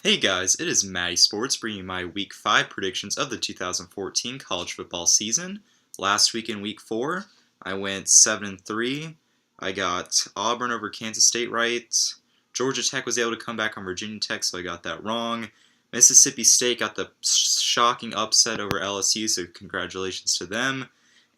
Hey guys, it is MattySports bringing you my Week 5 predictions of the 2014 college football season. Last week in Week 4, I went 7-3. I got Auburn over Kansas State right. Georgia Tech was able to come back on Virginia Tech, so I got that wrong. Mississippi State got the shocking upset over LSU, so congratulations to them.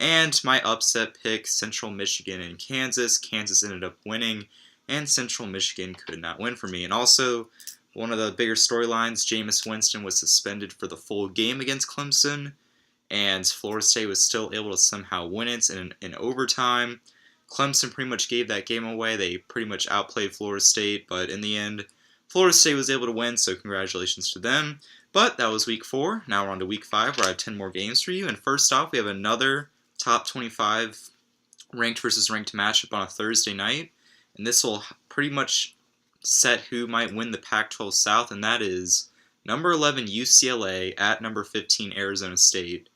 And my upset pick, Central Michigan and Kansas. Kansas ended up winning, and Central Michigan could not win for me. And also, one of the bigger storylines, Jameis Winston was suspended for the full game against Clemson, and Florida State was still able to somehow win it in overtime. Clemson pretty much gave that game away. They pretty much outplayed Florida State, but in the end, Florida State was able to win, so congratulations to them. But that was Week 4. Now we're on to Week 5, where I have 10 more games for you. And first off, we have another top 25 ranked versus ranked matchup on a Thursday night. And this will pretty much set who might win the Pac-12 South, and that is number 11 UCLA at number 15 Arizona State.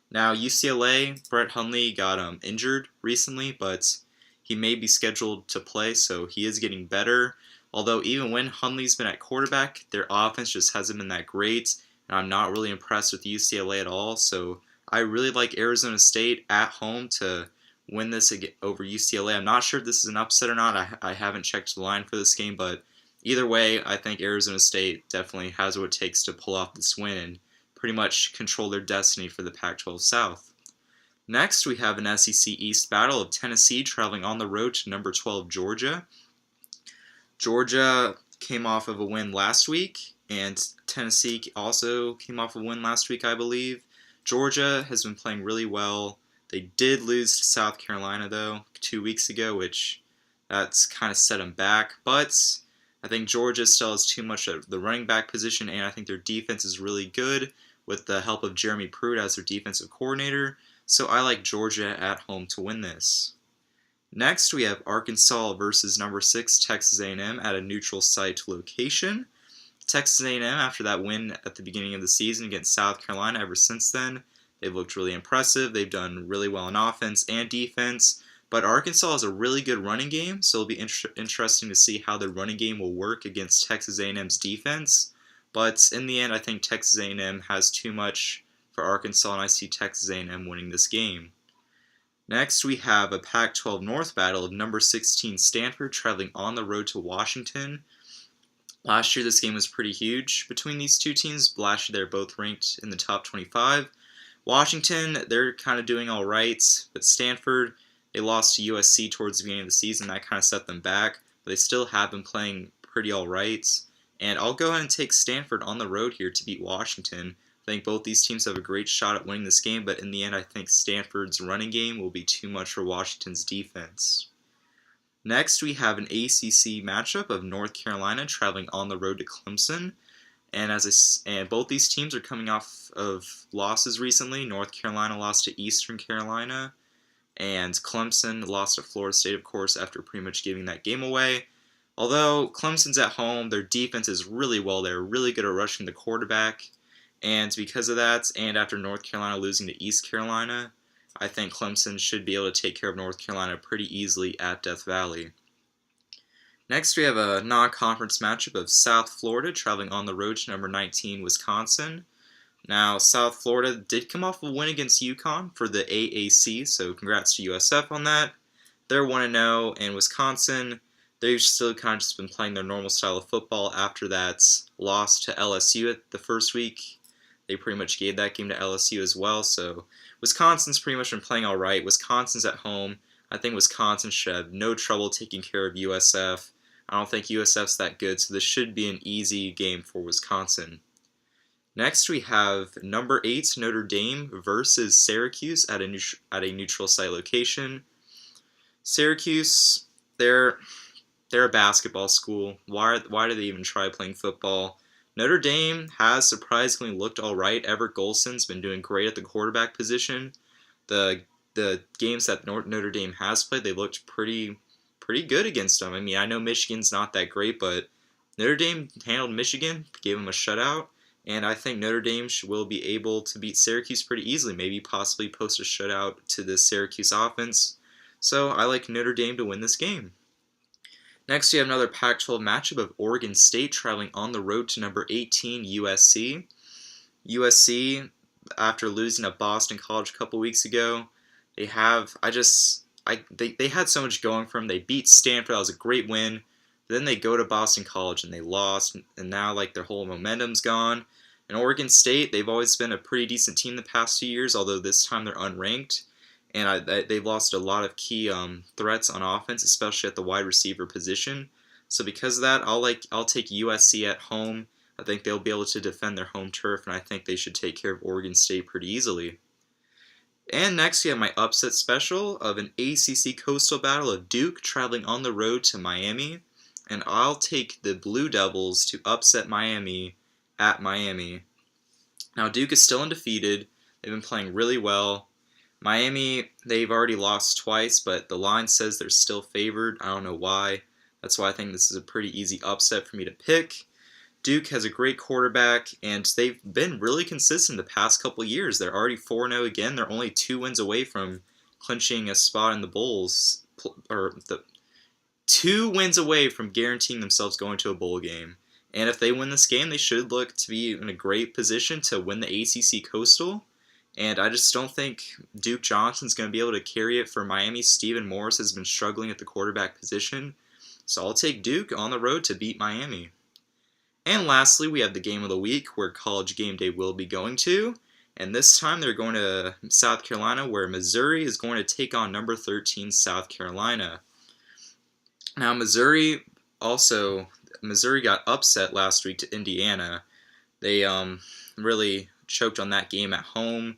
Now UCLA, Brett Hundley got injured recently, but he may be scheduled to play, so he is getting better. Although even when Hundley's been at quarterback, their offense just hasn't been that great, and I'm not really impressed with UCLA at all. So I really like Arizona State at home to win this over UCLA. I'm not sure if this is an upset or not. I haven't checked the line for this game, but either way, I think Arizona State definitely has what it takes to pull off this win and pretty much control their destiny for the Pac-12 South. Next, we have an SEC East battle of Tennessee traveling on the road to number 12 Georgia. Georgia came off of a win last week, and Tennessee also came off a win last week, I believe. Georgia has been playing really well. They did lose to South Carolina, though, 2 weeks ago, which that's kind of set them back. But I think Georgia still has too much at the running back position, and I think their defense is really good with the help of Jeremy Pruitt as their defensive coordinator. So I like Georgia at home to win this. Next, we have Arkansas versus number 6 Texas A&M at a neutral site location. Texas A&M, after that win at the beginning of the season against South Carolina, ever since then, they've looked really impressive. They've done really well on offense and defense. But Arkansas has a really good running game, so it'll be interesting to see how the running game will work against Texas A&M's defense. But in the end, I think Texas A&M has too much for Arkansas, and I see Texas A&M winning this game. Next, we have a Pac-12 North battle of number 16 Stanford traveling on the road to Washington. Last year, this game was pretty huge between these two teams. Last year, they're both ranked in the top 25. Washington, they're kind of doing all right, but Stanford, they lost to USC towards the beginning of the season. That kind of set them back, but they still have been playing pretty all right. And I'll go ahead and take Stanford on the road here to beat Washington. I think both these teams have a great shot at winning this game, but in the end, I think Stanford's running game will be too much for Washington's defense. Next, we have an ACC matchup of North Carolina traveling on the road to Clemson. And both these teams are coming off of losses recently. North Carolina lost to Eastern Carolina, and Clemson lost to Florida State, of course, after pretty much giving that game away. Although Clemson's at home, their defense is really well. They're really good at rushing the quarterback. And because of that, and after North Carolina losing to East Carolina, I think Clemson should be able to take care of North Carolina pretty easily at Death Valley. Next, we have a non-conference matchup of South Florida traveling on the road to number 19 Wisconsin. Now, South Florida did come off a win against UConn for the AAC, so congrats to USF on that. They're 1-0, and Wisconsin, they've still kind of just been playing their normal style of football after that loss to LSU at the first week. They pretty much gave that game to LSU as well, so Wisconsin's pretty much been playing all right. Wisconsin's at home. I think Wisconsin should have no trouble taking care of USF. I don't think USF's that good, so this should be an easy game for Wisconsin. Next, we have number 8 Notre Dame versus Syracuse at a neutral site location. Syracuse, they're a basketball school. Why do they even try playing football? Notre Dame has surprisingly looked all right. Everett Golson's been doing great at the quarterback position. The games that Notre Dame has played, they looked pretty good against them. I mean, I know Michigan's not that great, but Notre Dame handled Michigan, gave them a shutout, and I think Notre Dame will be able to beat Syracuse pretty easily, maybe possibly post a shutout to the Syracuse offense. So I like Notre Dame to win this game. Next, we have another Pac-12 matchup of Oregon State traveling on the road to number 18 USC. USC, after losing at Boston College a couple weeks ago, they had so much going for them. They beat Stanford. That was a great win. Then they go to Boston College and they lost, and now their whole momentum's gone. And Oregon State, they've always been a pretty decent team the past 2 years, although this time they're unranked. And they've lost a lot of key threats on offense, especially at the wide receiver position. So because of that, I'll take USC at home. I think they'll be able to defend their home turf, and I think they should take care of Oregon State pretty easily. And next, we have my upset special of an ACC Coastal battle of Duke traveling on the road to Miami. And I'll take the Blue Devils to upset Miami at Miami. Now, Duke is still undefeated. They've been playing really well. Miami, they've already lost twice, but the line says they're still favored. I don't know why. That's why I think this is a pretty easy upset for me to pick. Duke has a great quarterback, and they've been really consistent the past couple years. They're already 4-0 again. They're only 2 wins away from clinching a spot in the Bowls, or 2 wins away from guaranteeing themselves going to a bowl game. And if they win this game, they should look to be in a great position to win the ACC Coastal. And I just don't think Duke Johnson's going to be able to carry it for Miami. Stephen Morris has been struggling at the quarterback position. So I'll take Duke on the road to beat Miami. And lastly, we have the game of the week where College Game Day will be going to. And this time they're going to South Carolina, where Missouri is going to take on number 13 South Carolina. Now Missouri got upset last week to Indiana. They really choked on that game at home.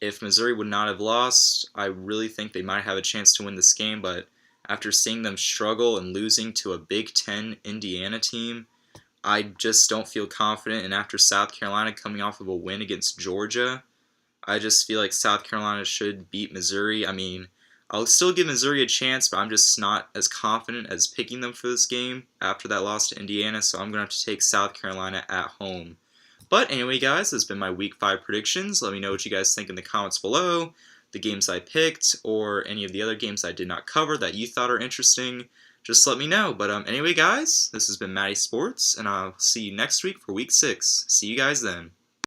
If Missouri would not have lost, I really think they might have a chance to win this game, but after seeing them struggle and losing to a Big Ten Indiana team, I just don't feel confident. And after South Carolina coming off of a win against Georgia, I just feel like South Carolina should beat Missouri. I mean, I'll still give Missouri a chance, but I'm just not as confident as picking them for this game after that loss to Indiana, so I'm going to have to take South Carolina at home. But anyway, guys, this has been my Week 5 predictions. Let me know what you guys think in the comments below, the games I picked, or any of the other games I did not cover that you thought are interesting. Just let me know. But anyway, guys, this has been MattySports, and I'll see you next week for Week 6. See you guys then.